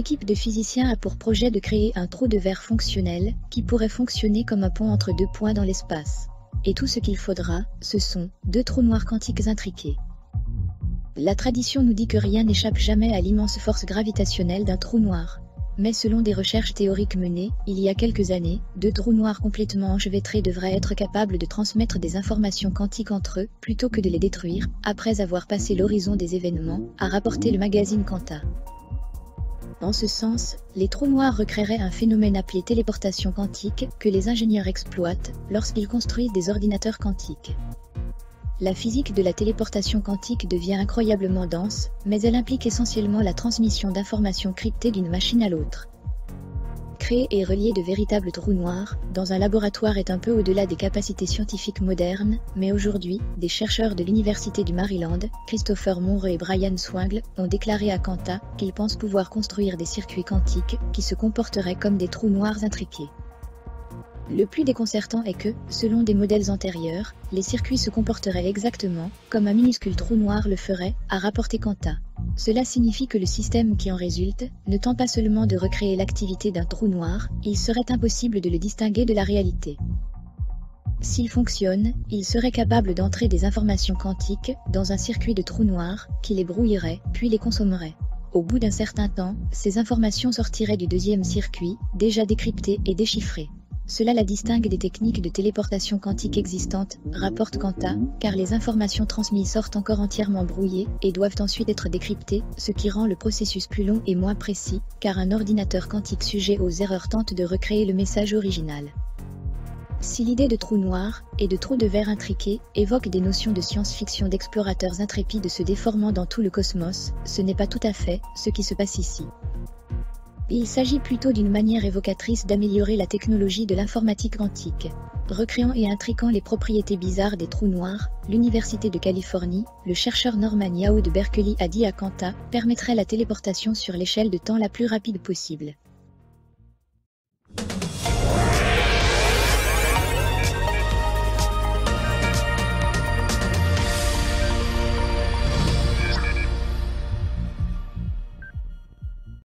équipe de physiciens a pour projet de créer un trou de verre fonctionnel qui pourrait fonctionner comme un pont entre deux points dans l'espace. Et tout ce qu'il faudra, ce sont deux trous noirs quantiques intriqués. La tradition nous dit que rien n'échappe jamais à l'immense force gravitationnelle d'un trou noir. Mais selon des recherches théoriques menées, il y a quelques années, deux trous noirs complètement enchevêtrés devraient être capables de transmettre des informations quantiques entre eux, plutôt que de les détruire, après avoir passé l'horizon des événements, a rapporté le magazine Quanta. En ce sens, les trous noirs recréeraient un phénomène appelé téléportation quantique, que les ingénieurs exploitent lorsqu'ils construisent des ordinateurs quantiques. La physique de la téléportation quantique devient incroyablement dense, mais elle implique essentiellement la transmission d'informations cryptées d'une machine à l'autre. Créer et relier de véritables trous noirs dans un laboratoire est un peu au-delà des capacités scientifiques modernes, mais aujourd'hui, des chercheurs de l'Université du Maryland, Christopher Monroe et Brian Swingle, ont déclaré à Quanta qu'ils pensent pouvoir construire des circuits quantiques qui se comporteraient comme des trous noirs intriqués. Le plus déconcertant est que, selon des modèles antérieurs, les circuits se comporteraient exactement comme un minuscule trou noir le ferait, a rapporté Quanta. Cela signifie que le système qui en résulte ne tend pas seulement de recréer l'activité d'un trou noir, il serait impossible de le distinguer de la réalité. S'il fonctionne, il serait capable d'entrer des informations quantiques dans un circuit de trous noirs qui les brouillerait, puis les consommerait. Au bout d'un certain temps, ces informations sortiraient du deuxième circuit, déjà décrypté et déchiffré. Cela la distingue des techniques de téléportation quantique existantes, rapporte Quanta, car les informations transmises sortent encore entièrement brouillées et doivent ensuite être décryptées, ce qui rend le processus plus long et moins précis, car un ordinateur quantique sujet aux erreurs tente de recréer le message original. Si l'idée de trou noir et de trou de verre intriqué évoque des notions de science-fiction d'explorateurs intrépides se déformant dans tout le cosmos, ce n'est pas tout à fait ce qui se passe ici. Il s'agit plutôt d'une manière évocatrice d'améliorer la technologie de l'informatique quantique. Recréant et intriquant les propriétés bizarres des trous noirs, l'Université de Californie, le chercheur Norman Yao de Berkeley a dit à Quanta, permettrait la téléportation sur l'échelle de temps la plus rapide possible.